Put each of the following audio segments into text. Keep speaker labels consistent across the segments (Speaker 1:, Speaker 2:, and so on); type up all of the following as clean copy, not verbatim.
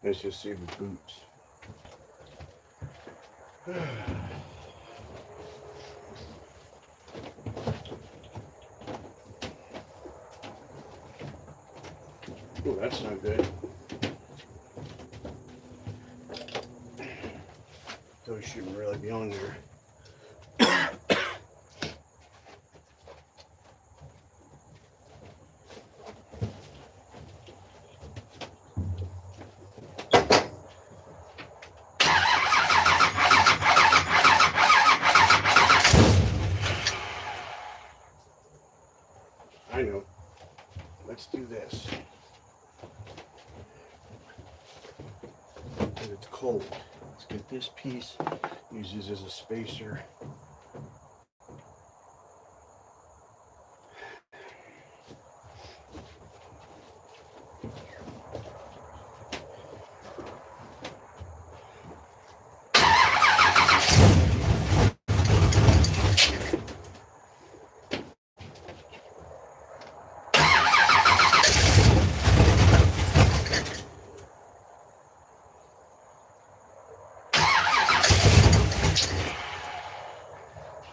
Speaker 1: Let's just see the boots. Oh, that's not good. Those shouldn't really be on there. I know. Let's do this. And it's cold. Let's get this piece. Use this as a spacer.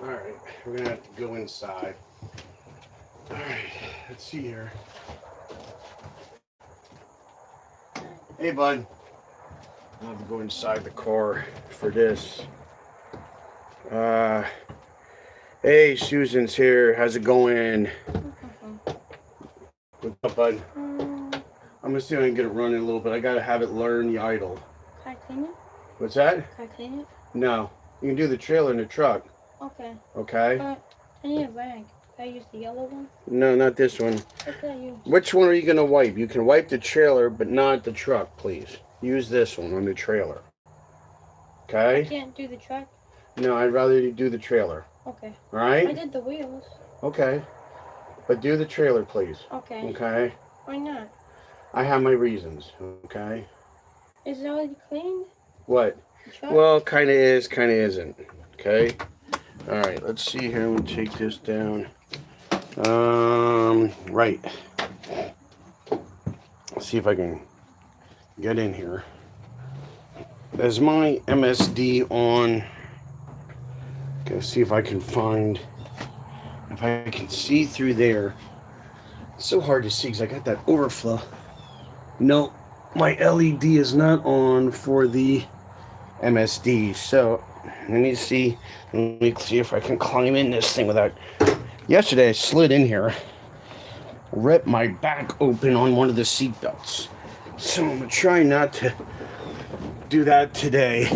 Speaker 1: Alright, we're gonna have to go inside. Alright, let's see here. Hey, bud. I'll have to go inside the car for this. Hey, Susan's here. How's it going? What's up, bud? I'm gonna see if I can get it running a little bit. I gotta have it learn the idle.
Speaker 2: Can I clean it?
Speaker 1: What's that?
Speaker 2: Can I clean it?
Speaker 1: No. You can do the trailer in the truck.
Speaker 2: Okay.
Speaker 1: Okay?
Speaker 2: But I need a rag. Can I use the yellow one?
Speaker 1: No, not this one.
Speaker 2: What can I use?
Speaker 1: Which one are you gonna wipe? You can wipe the trailer, but not the truck, please. Use this one on the trailer.
Speaker 2: I
Speaker 1: Okay?
Speaker 2: can't do the truck?
Speaker 1: No, I'd rather you do the trailer.
Speaker 2: Okay.
Speaker 1: All
Speaker 2: I
Speaker 1: right?
Speaker 2: did the wheels.
Speaker 1: Okay. But do the trailer, please.
Speaker 2: Okay.
Speaker 1: Okay?
Speaker 2: Why not?
Speaker 1: I have my reasons. Okay?
Speaker 2: Is it already cleaned?
Speaker 1: What?
Speaker 2: The truck?
Speaker 1: Well, kind of is, kind of isn't. Okay? All right, let's see here. We'll take this down. Right. Let's see if I can get in here. There's my MSD on. Gonna see if I can find, if I can see through there. It's so hard to see because I got that overflow. No, my LED is not on for the MSD. So let me see if I can climb in this thing without. Yesterday I slid in here, ripped my back open on one of the seat belts. So I'm gonna try not to do that today.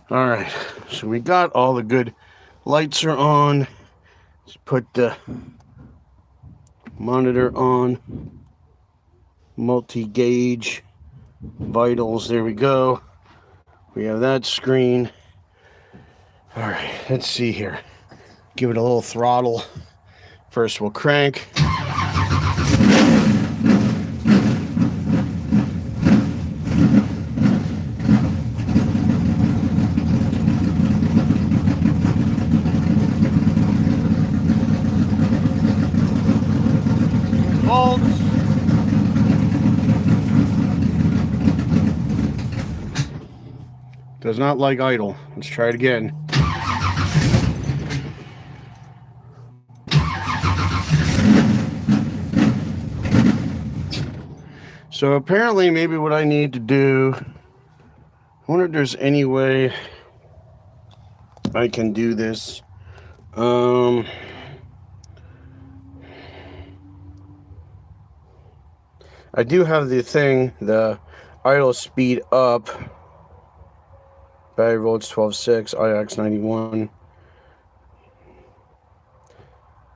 Speaker 1: All right, so we got all the good lights are on. Let's put the monitor on, multi-gauge vitals. There we go. We have that screen. All right, let's see here. Give it a little throttle. First we'll crank. Does not like idle. Let's try it again. So apparently maybe what I need to do, I wonder if there's any way I can do this. I do have the thing, the idle speed up. Battery voltage 12.6, IX 91.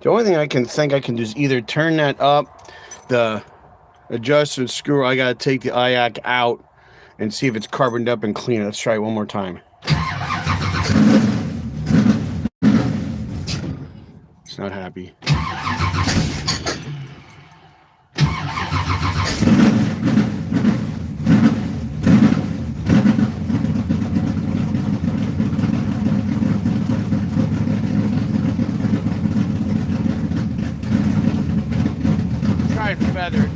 Speaker 1: The only thing I can think I can do is either turn that up, the adjustment screw, I gotta take the IAC out and see if it's carboned up and clean. Let's try it one more time. It's not happy. Feathered.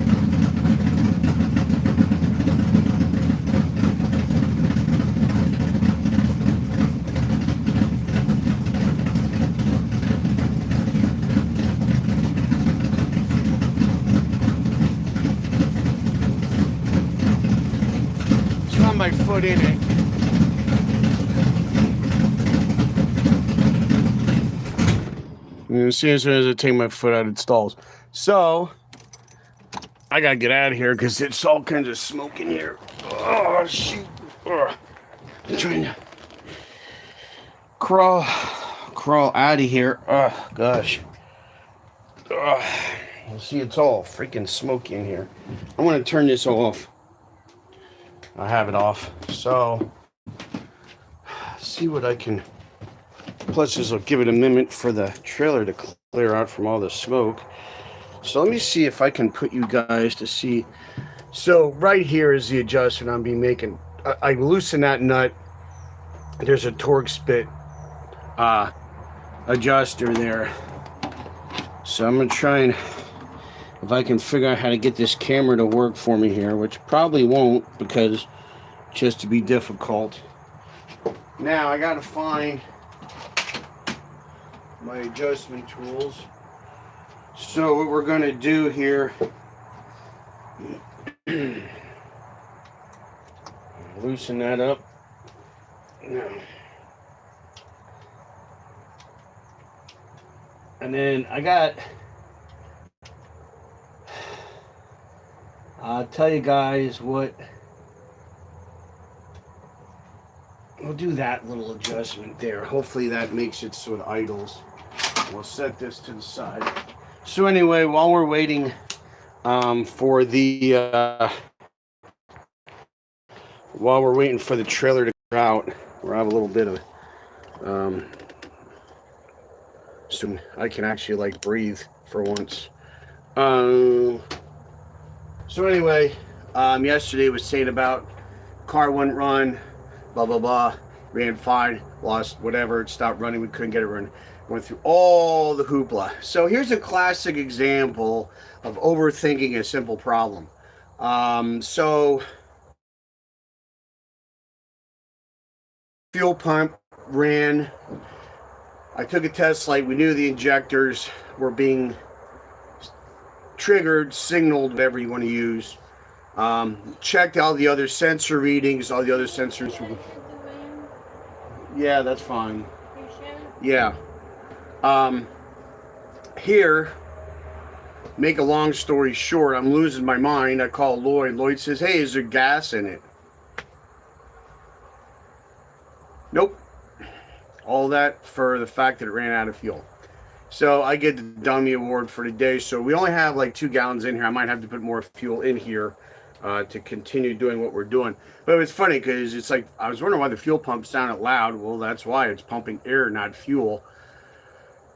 Speaker 1: my foot in it. And as soon as I take my foot out, it stalls. So, I gotta get out of here because it's all kinds of smoke in here. Oh, shoot. Ugh. I'm trying to crawl out of here. Oh, gosh. You see, it's all freaking smoky in here. I want to turn this off. I have it off. So, see what I can. Plus, this will give it a minute for the trailer to clear out from all the smoke. So, let me see if I can put you guys to see. So, right here is the adjustment I'm being making. I loosen that nut. There's a torque spit adjuster there. So I'm going to try and, if I can figure out how to get this camera to work for me here, which probably won't because just to be difficult. Now I got to find my adjustment tools. So what we're going to do here, loosen that up. No. And then I'll tell you guys what, we'll do that little adjustment there. Hopefully that makes it so it idles. We'll set this to the side. So anyway, while we're waiting for the trailer to clear out, we'll have a little bit of so I can actually like breathe for once. So anyway, yesterday was saying about car wouldn't run, blah blah blah, ran fine, lost whatever, it stopped running, we couldn't get it running. Went through all the hoopla. So here's a classic example of overthinking a simple problem. So fuel pump ran. I took a test light. We knew the injectors were being triggered, signaled, whatever you want to use. Checked all the other sensor readings, all the other sensors. Yeah, that's fine. Yeah. Here, make a long story short, I'm losing my mind. I call Lloyd. Lloyd says, hey, is there gas in it? Nope. All that for the fact that it ran out of fuel. So I get the dummy award for today. So we only have like 2 gallons in here. I might have to put more fuel in here to continue doing what we're doing. But it was funny because it's like, I was wondering why the fuel pump sounded loud. Well, that's why it's pumping air, not fuel.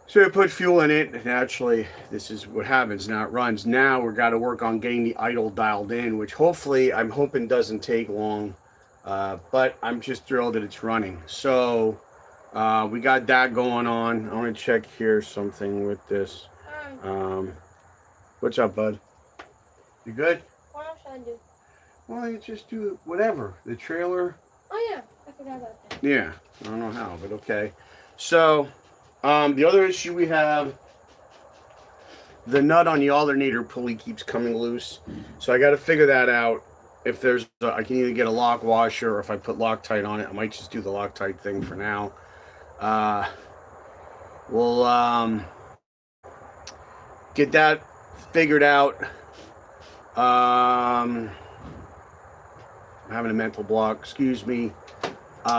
Speaker 1: So I put fuel in it, and actually, this is what happens. Now it runs. Now we've got to work on getting the idle dialed in, which hopefully, I'm hoping doesn't take long. But I'm just thrilled that it's running. So we got that going on. I want to check here something with this. What's up, bud? You good?
Speaker 2: What else should I do?
Speaker 1: Well, you just do whatever. The trailer.
Speaker 2: Oh yeah, I forgot about that.
Speaker 1: Yeah, I don't know how, but okay. So, the other issue we have, the nut on the alternator pulley keeps coming loose. So I got to figure that out. If there's, I can either get a lock washer, or if I put Loctite on it, I might just do the Loctite thing for now. We'll get that figured out. I'm having a mental block. Excuse me.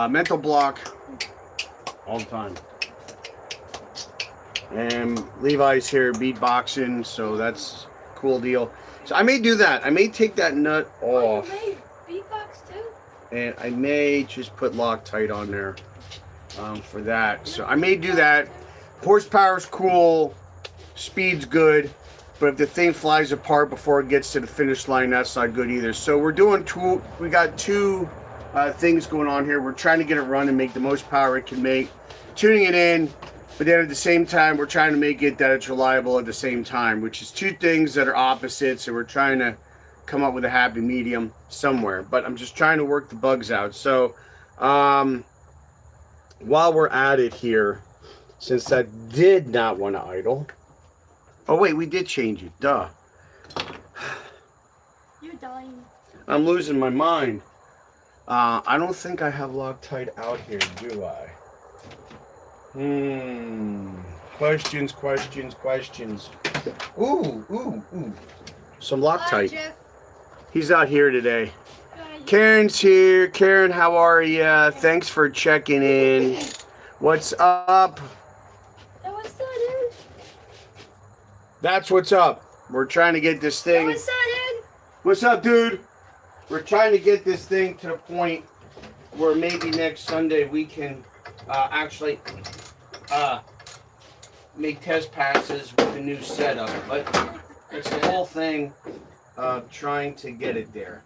Speaker 1: Mental block all the time. And Levi's here beatboxing, so that's a cool deal. So I may do that. I may take that nut off.
Speaker 2: Oh, you made beatbox too?
Speaker 1: And I may just put Loctite on there for that. So I may do that. Horsepower's cool. Speed's good. But if the thing flies apart before it gets to the finish line, that's not good either. So we're doing we got two things going on here. We're trying to get it run and make the most power it can make. Tuning it in. But then at the same time, we're trying to make it that it's reliable at the same time, which is two things that are opposites, and we're trying to come up with a happy medium somewhere. But I'm just trying to work the bugs out. So while we're at it here, since that did not want to idle. Oh, wait, we did change it. Duh.
Speaker 2: You're dying.
Speaker 1: I'm losing my mind. I don't think I have Loctite out here, do I? Questions, questions, questions. Ooh. Some Loctite.
Speaker 2: Jeff.
Speaker 1: He's out here today.
Speaker 2: Yeah.
Speaker 1: Karen's here. Karen, how are ya? Thanks for checking in. What's up?
Speaker 2: Hey, what's up, dude?
Speaker 1: That's what's up. We're trying to get this
Speaker 2: Hey,
Speaker 1: thing.
Speaker 2: what's up, dude?
Speaker 1: What's up, dude? We're trying to get this thing to the point where maybe next Sunday we can actually make test passes with the new setup. But it's the whole thing of trying to get it there.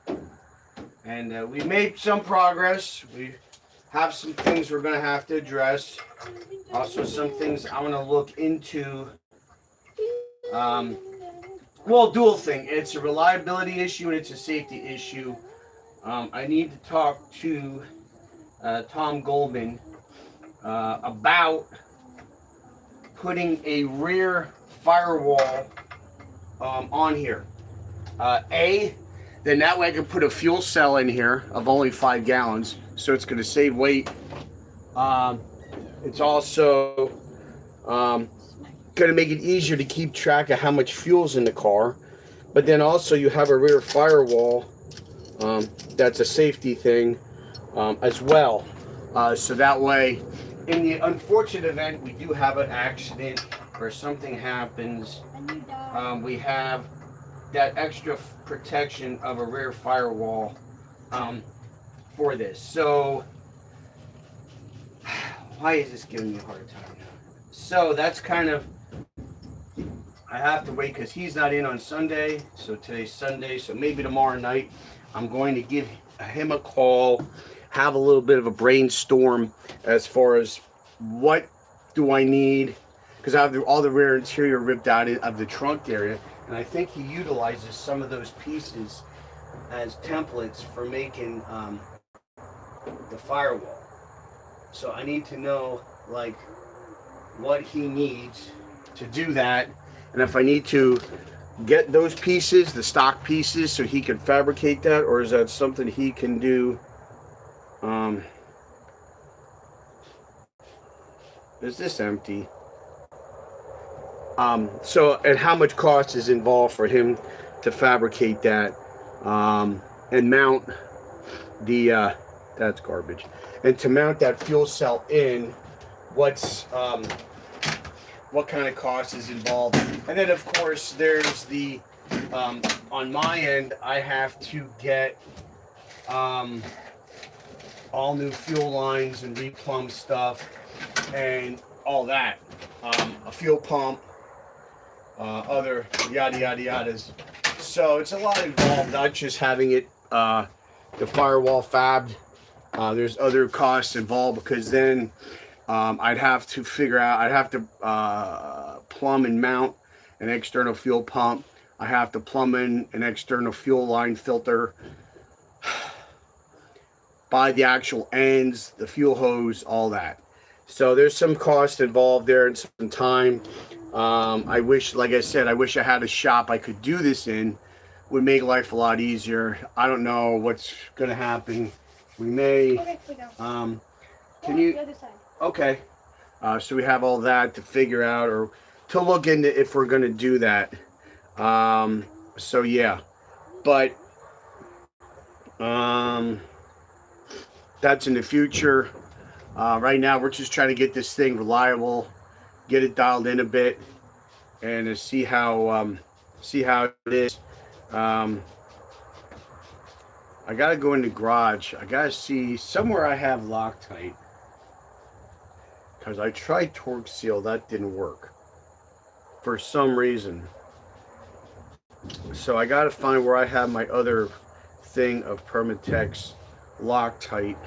Speaker 1: And we made some progress. We have some things we're going to have to address. Also, some things I want to look into. Well, dual thing. It's a reliability issue and it's a safety issue. I need to talk to Tom Goldman about putting a rear firewall on here. Then that way I can put a fuel cell in here of only 5 gallons, so it's going to save weight. It's also going to make it easier to keep track of how much fuel's in the car. But then also you have a rear firewall. That's a safety thing as well. So that way, in the unfortunate event we do have an accident or something happens,
Speaker 2: And you die.
Speaker 1: we have that extra protection of a rear firewall for this. So, why is this giving me a hard time? So that's kind of, I have to wait because he's not in on Sunday. So today's Sunday. So maybe tomorrow night I'm going to give him a call, have a little bit of a brainstorm as far as what do I need, because I have all the rear interior ripped out of the trunk area, and I think he utilizes some of those pieces as templates for making the firewall. So I need to know like what he needs to do that, and if I need to get those pieces, the stock pieces, so he can fabricate that, or is that something he can do? Is this empty? So, and how much cost is involved for him to fabricate that and mount the that's garbage, and to mount that fuel cell in, what's what kind of cost is involved? And then of course there's the on my end I have to get all new fuel lines and replumb stuff and all that, a fuel pump, other yada yada yadas. So it's a lot involved, not just having it the firewall fabbed. There's other costs involved, because then I'd have to figure out, I'd have to plumb and mount an external fuel pump. I have to plumb in an external fuel line filter, buy the actual ends, the fuel hose, all that. So there's some cost involved there and some time. I wish, like I said, I wish I had a shop I could do this in. Would make life a lot easier. I don't know what's going to happen. We may.
Speaker 2: Okay, we go.
Speaker 1: Can you?
Speaker 2: The other side.
Speaker 1: Okay. So we have all that to figure out, or to look into if we're going to do that. So yeah, but that's in the future. Right now we're just trying to get this thing reliable, get it dialed in a bit, and to see how it is. I gotta go in the garage. I gotta see somewhere I have Loctite, because I tried torque seal, that didn't work for some reason. So I gotta find where I have my other thing of Permatex Loctite.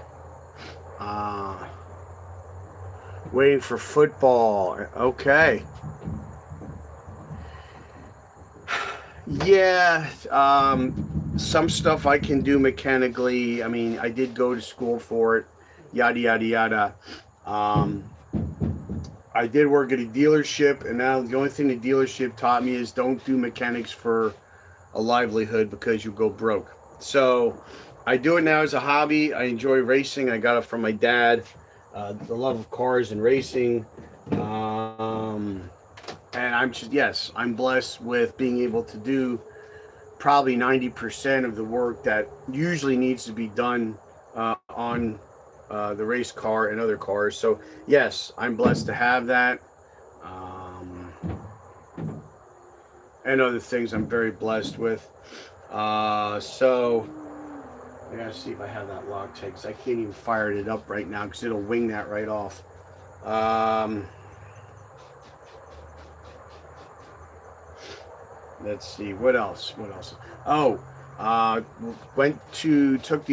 Speaker 1: Waiting for football. Okay. Yeah, some stuff I can do mechanically. I mean, I did go to school for it, yada yada yada. I did work at a dealership, and now the only thing the dealership taught me is don't do mechanics for a livelihood because you go broke. So I do it now as a hobby. I enjoy racing. I got it from my dad. The love of cars and racing. And I'm just, yes, I'm blessed with being able to do probably 90% of the work that usually needs to be done on the race car and other cars. So, yes, I'm blessed to have that. Um, and other things I'm very blessed with. So, I gotta see if I have that lock check because I can't even fire it up right now because it'll wing that right off. Let's see what else. What else? Oh, took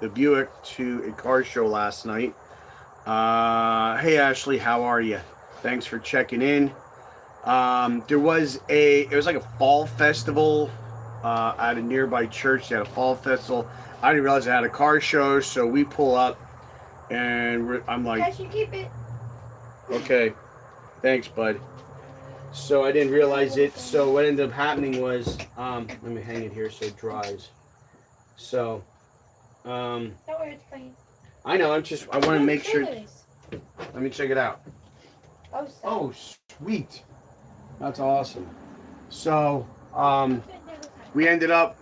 Speaker 1: the Buick to a car show last night. Hey Ashley, how are you? Thanks for checking in. It was like a fall festival at a nearby church. They had a fall festival. I didn't realize they had a car show, so we pull up, and I'm like,
Speaker 2: Guys, you keep it.
Speaker 1: okay, thanks, bud. So I didn't realize it. So what ended up happening was, let me hang it here so it dries. So,
Speaker 2: Don't worry, it's fine.
Speaker 1: I know. I want to make sure.
Speaker 2: Colors.
Speaker 1: Let me check it out.
Speaker 2: Oh,
Speaker 1: Oh, sweet. That's awesome. So, we ended up,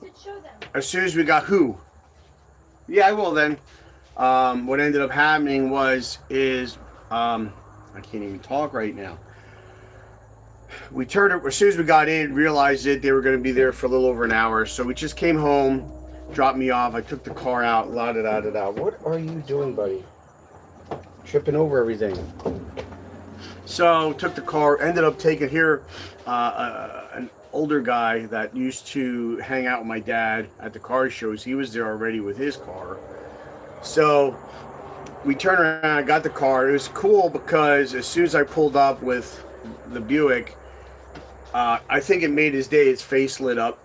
Speaker 2: You should show them.
Speaker 1: as soon as we got who? Yeah, I will then. What ended up happening I can't even talk right now. We turned it, as soon as we got in, realized it, they were going to be there for a little over an hour. So we just came home, dropped me off. I took the car out, la da da da da. What are you doing, buddy? Tripping over everything. So took the car, ended up taking here an older guy that used to hang out with my dad at the car shows. He was there already with his car. So we turned around, I got the car. It was cool because as soon as I pulled up with the Buick, I think it made his day. His face lit up.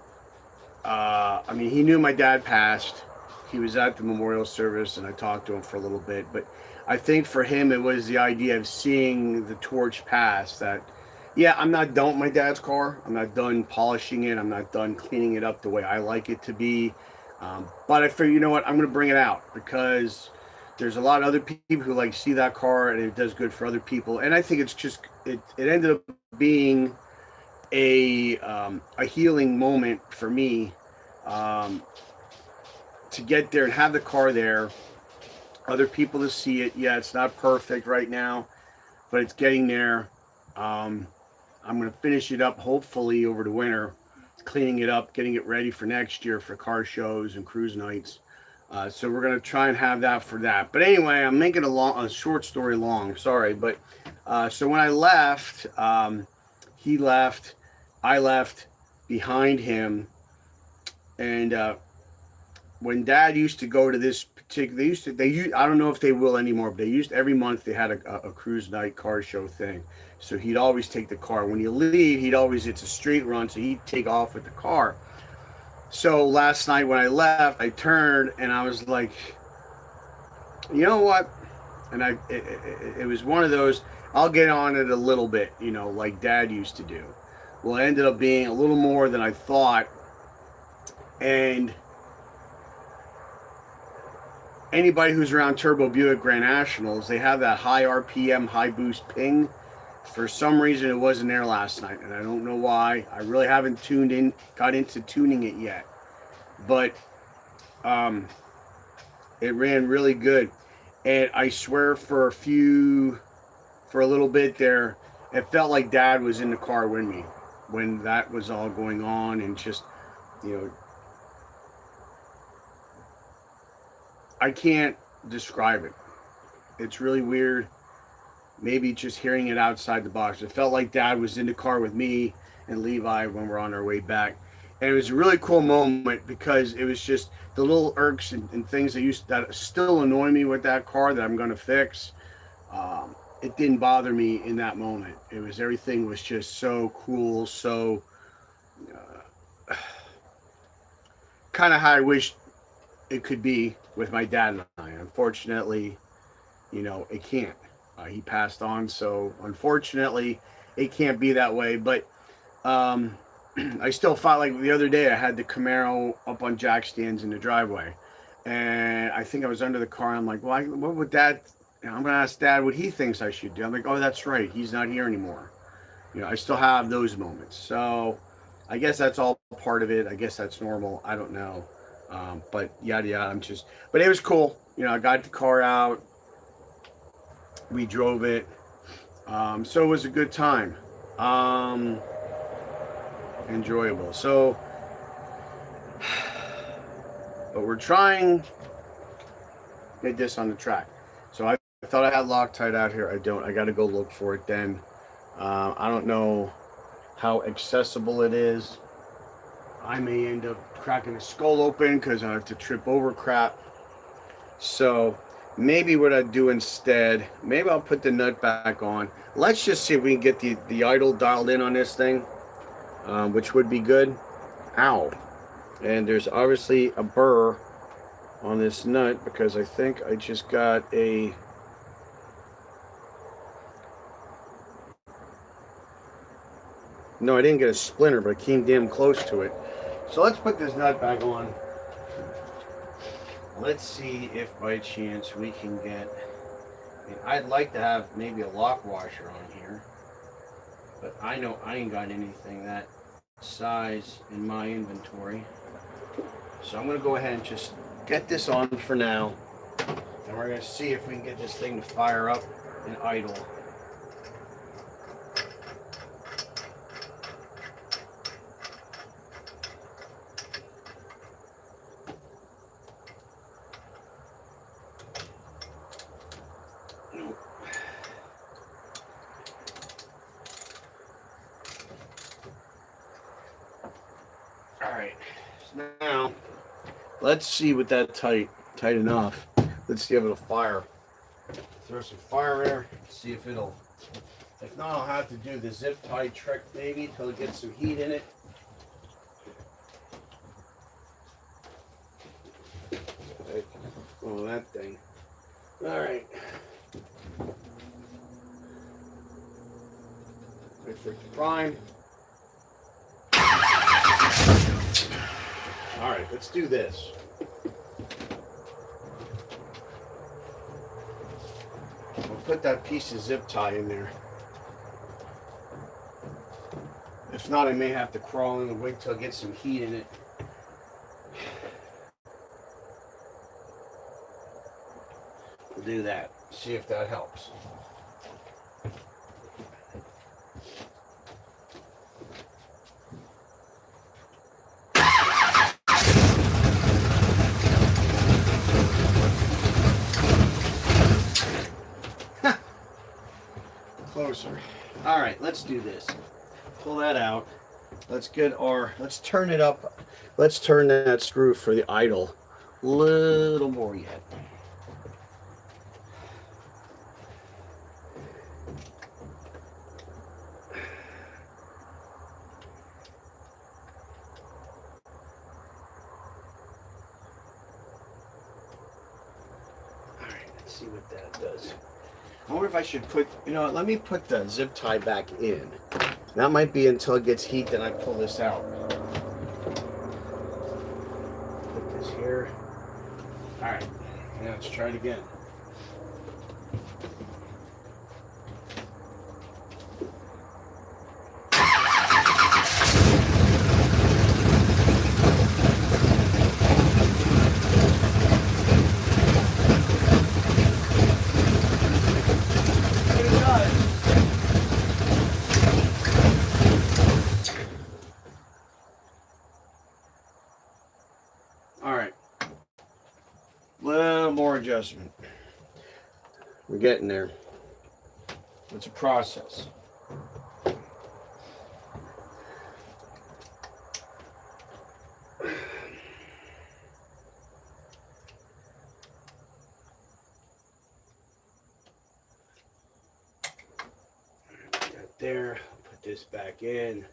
Speaker 1: I mean, he knew my dad passed. He was at the memorial service, and I talked to him for a little bit. But I think for him, it was the idea of seeing the torch pass. That, yeah, I'm not done with my dad's car. I'm not done polishing it. I'm not done cleaning it up the way I like it to be. But I figured, you know what? I'm going to bring it out because there's a lot of other people who like see that car, and it does good for other people. And I think it's just it ended up being a healing moment for me to get there and have the car there, other people to see it. Yeah, it's not perfect right now, but it's getting there. I'm going to finish it up hopefully over the winter, cleaning it up, getting it ready for next year for car shows and cruise nights. So we're going to try and have that for that. But anyway, I'm making a short story long. Sorry, but so when I left, he left. I left behind him, and when Dad used to go to this particular, I don't know if they will anymore, but they used every month they had a cruise night car show thing. So he'd always take the car. When you leave, it's a straight run, so he'd take off with the car. So last night when I left, I turned and I was like, you know what? And it was one of those. I'll get on it a little bit, like Dad used to do. Well, it ended up being a little more than I thought. And anybody who's around Turbo Buick Grand Nationals, they have that high RPM, high boost ping. For some reason, it wasn't there last night, and I don't know why. I really haven't got into tuning it yet. But it ran really good. And I swear for a little bit there, it felt like Dad was in the car with me when that was all going on, and just, I can't describe it. It's really weird. Maybe just hearing it outside the box. It felt like Dad was in the car with me and Levi when we're on our way back. And it was a really cool moment because it was just the little irks and things that still annoy me with that car that I'm going to fix. It didn't bother me in that moment. Everything was just so cool, so kind of how I wish it could be with my dad and I. Unfortunately, it can't. He passed on, so unfortunately, it can't be that way. But I still felt like the other day I had the Camaro up on jack stands in the driveway, and I think I was under the car. I'm like, well, what would Dad? I'm gonna ask Dad what he thinks I should do. I'm like, oh, that's right, he's not here anymore. I still have those moments. So I guess that's all part of it. I guess that's normal. I don't know, but yada yada. But it was cool. I got the car out. We drove it. So it was a good time. Enjoyable. So, but we're trying to get this on the track. So I thought I had Loctite out here. I don't. I got to go look for it then. I don't know how accessible it is. I may end up cracking a skull open because I have to trip over crap. So maybe what I do instead, maybe I'll put the nut back on. Let's just see if we can get the idle dialed in on this thing, which would be good. Ow. And there's obviously a burr on this nut because I think I just got a... No, I didn't get a splinter, but I came damn close to it. So let's put this nut back on. Let's see if by chance we can get... I'd like to have maybe a lock washer on here, but I know I ain't got anything that size in my inventory. So I'm going to go ahead and just get this on for now, and we're going to see if we can get this thing to fire up and idle. Alright, so now let's see with that tight enough. Let's see if it'll fire. Throw some fire there, see if it'll. If not, I'll have to do the zip tie trick maybe till it gets some heat in it. Oh, that thing. Alright. Wait for it to prime. All right, let's do this. We'll put that piece of zip tie in there. If not, I may have to crawl in and wait till I get some heat in it. We'll do that. See if that helps. Closer. All right, let's do this. Pull that out. Let's turn it up. Let's turn that screw for the idle a little more yet. All right, let's see what that does. I wonder if I should put, let me put the zip tie back in. That might be until it gets heat, then I pull this out. Put this here. All right, now let's try it again. All right, little more adjustment. We're getting there. It's a process. Got there. Put this back in.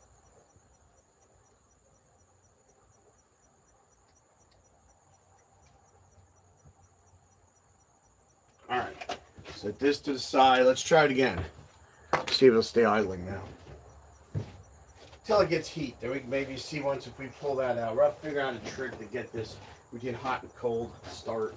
Speaker 1: All right, set this to the side. Let's try it again. See if it'll stay idling now. till it gets heat. Then we can maybe see once if we pull that out. We'll have to figure out a trick to get this. We get hot and cold start.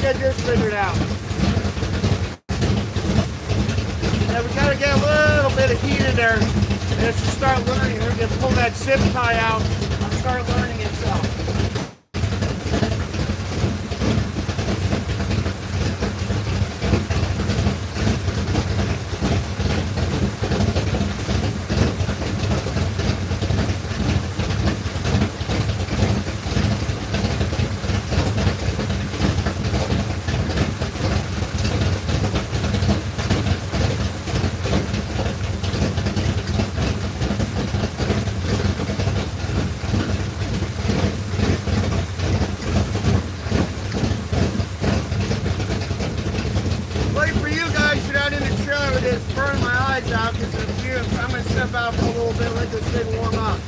Speaker 1: Get this figured out. Yeah, we gotta get a little bit of heat in there. And as you start learning, we're gonna pull that zip tie out and start learning itself. Burn my eyes out because I'm going to step out for a little bit, let this thing warm up.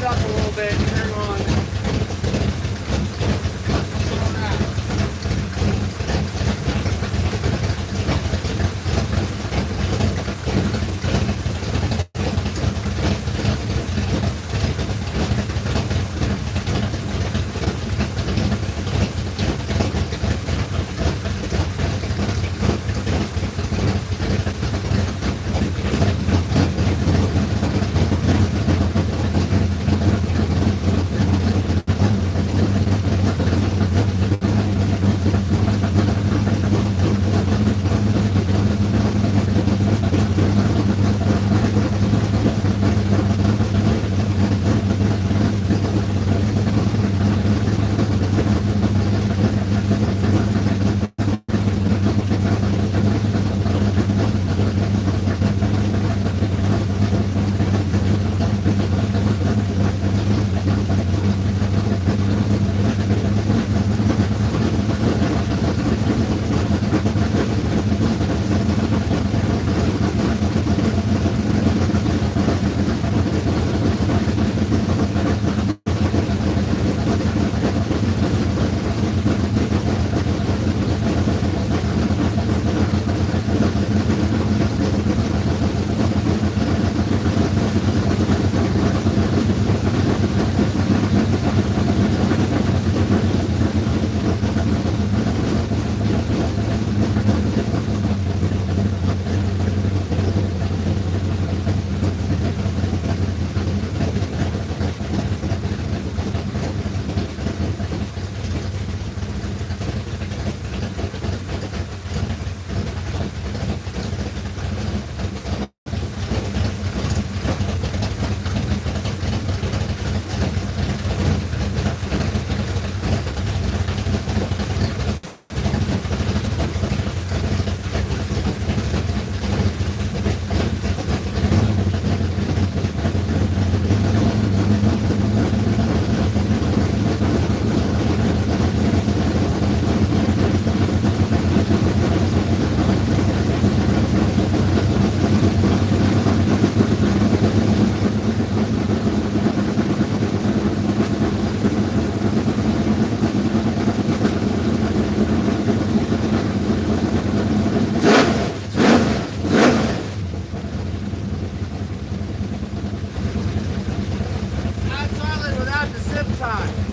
Speaker 1: Up a little bit, turn on. zip tie.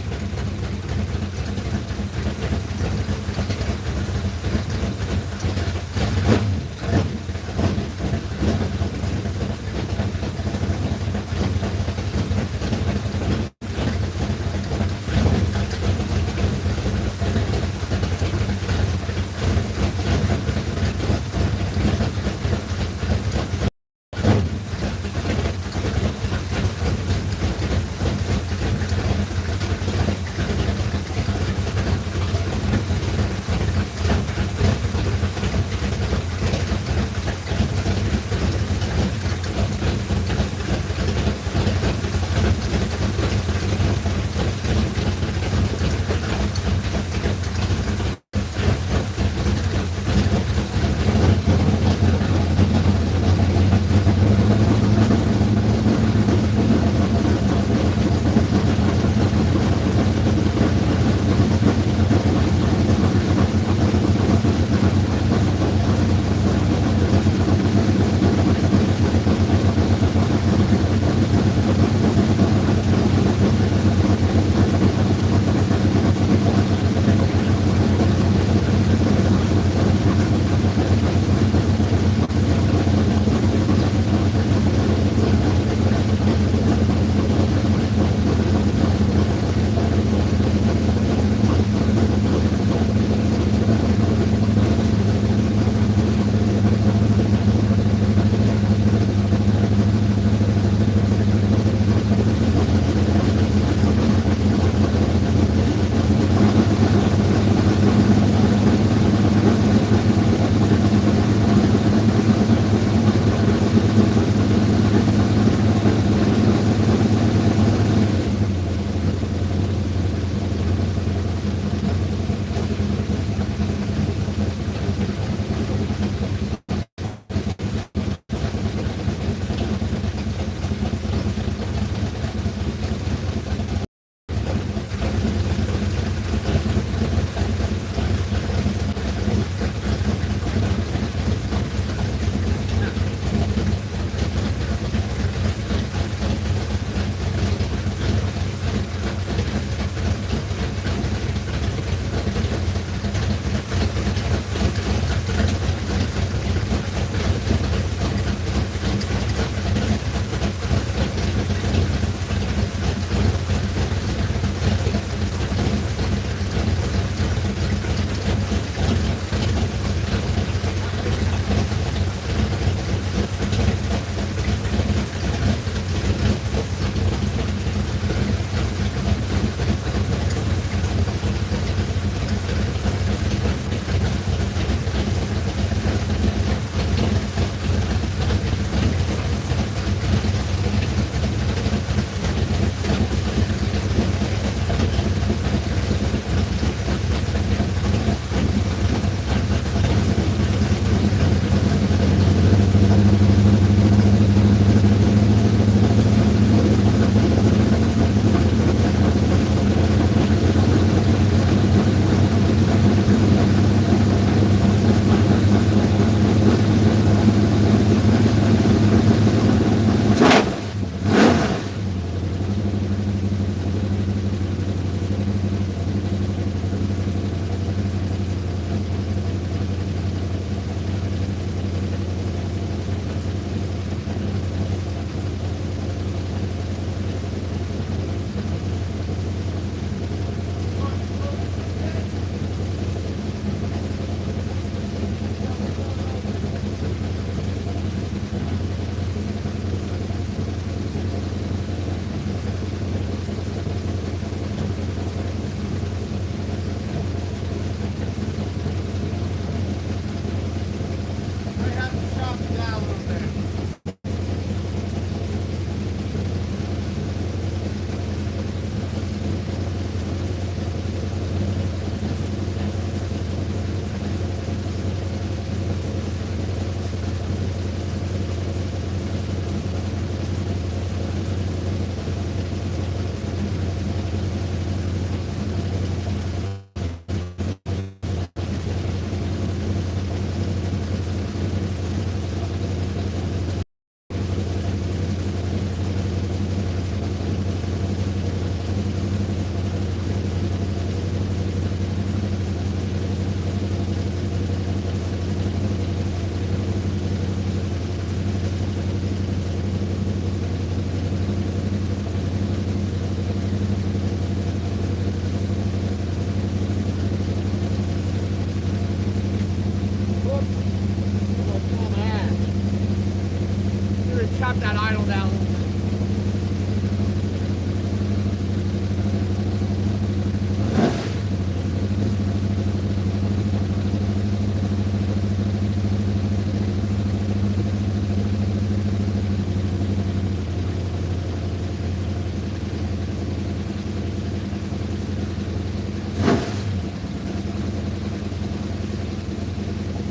Speaker 3: out a little bit.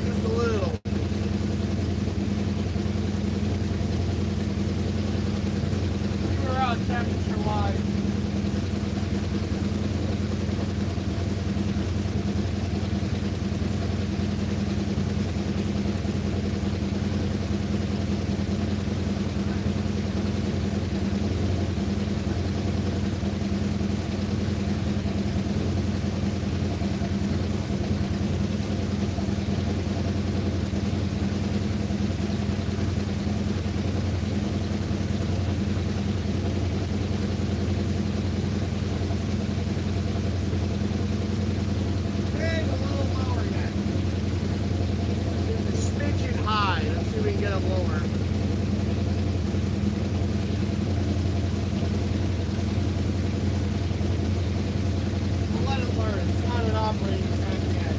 Speaker 3: Just a little. We're out temperature-wise. And a little lower yet. It's a smidgen high. Let's see if we can get it lower. We'll let it learn. It's not an operating tank yet.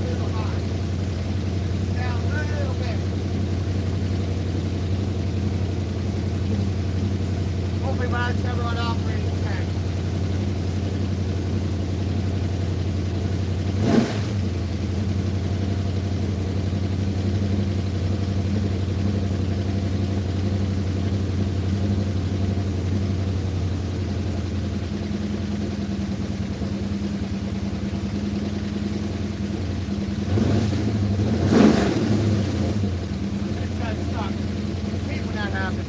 Speaker 3: Little high. Down a little bit. Hopefully by the time we're on operating tank. It's got stuck. Hate when that happens.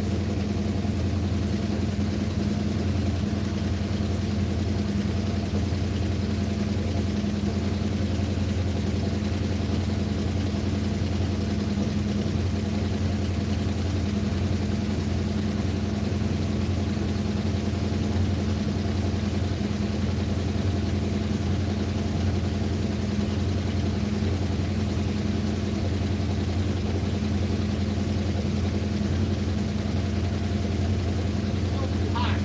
Speaker 3: High.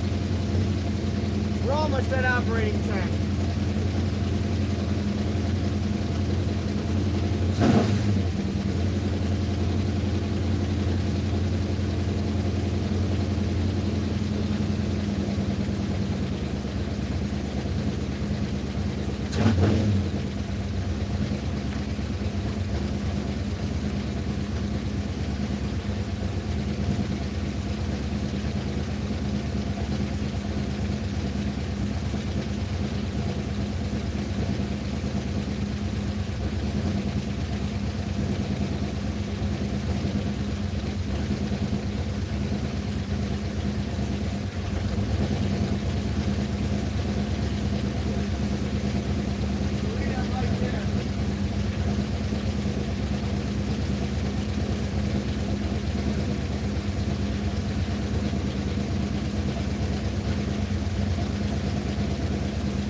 Speaker 3: We're almost at operating tank. Leave that right there.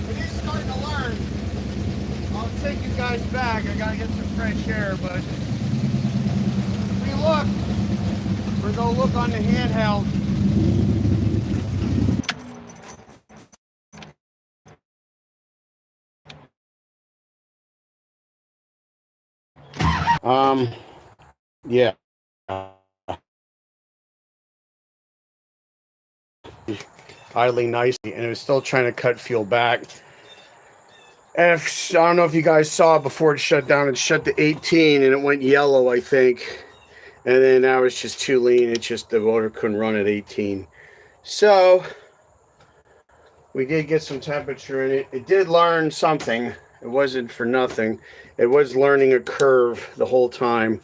Speaker 3: It is starting to learn. I'll take you guys back. I gotta get some fresh air, but we look. We're gonna look on the handheld.
Speaker 1: Yeah. Highly nicely, and it was still trying to cut fuel back. And I don't know if you guys saw before it shut down, it shut to 18 and it went yellow, I think. And then now it's just too lean. It's just the motor couldn't run at 18. So we did get some temperature in it. It did learn something. It wasn't for nothing. It was learning a curve the whole time,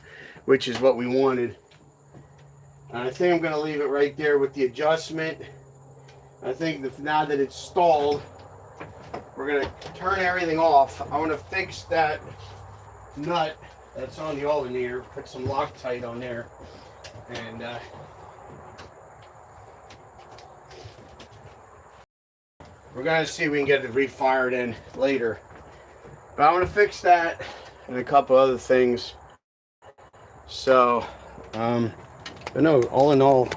Speaker 1: which is what we wanted. And I think I'm going to leave it right there with the adjustment. I think now that it's stalled, we're going to turn everything off. I want to fix that nut that's on the alternator, put some Loctite on there, and we're going to see if we can get it refired in later. But I want to fix that and a couple other things. So, but no, all in all,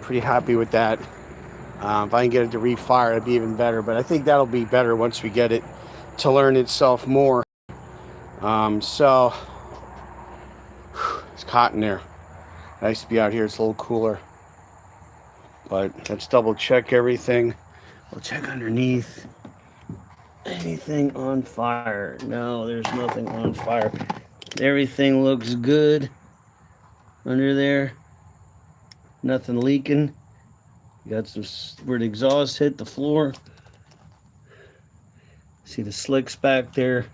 Speaker 1: pretty happy with that. If I can get it to refire, it'd be even better. But I think that'll be better once we get it to learn itself more. So, it's hot in there. Nice to be out here. It's a little cooler. But let's double check everything. We'll check underneath. Anything on fire? No, there's nothing on fire. Everything looks good under there. Nothing leaking. Got some where the exhaust hit the floor. See the slicks back there.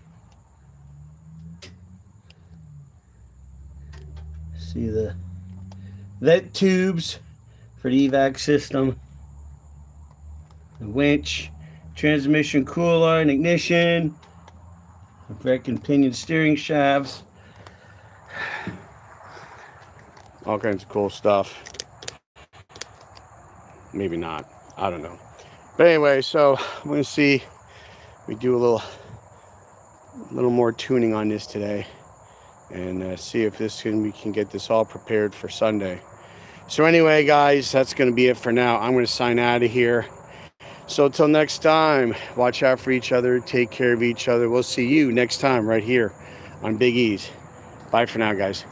Speaker 1: See the vent tubes for the evac system. The winch, transmission cooler, and ignition. The brake and pinion steering shafts. All kinds of cool stuff. Maybe not. I don't know. But anyway, so I'm going to see. We do a little more tuning on this today. And see if we can get this all prepared for Sunday. So anyway, guys, that's going to be it for now. I'm going to sign out of here. So until next time, watch out for each other. Take care of each other. We'll see you next time right here on Big E's. Bye for now, guys.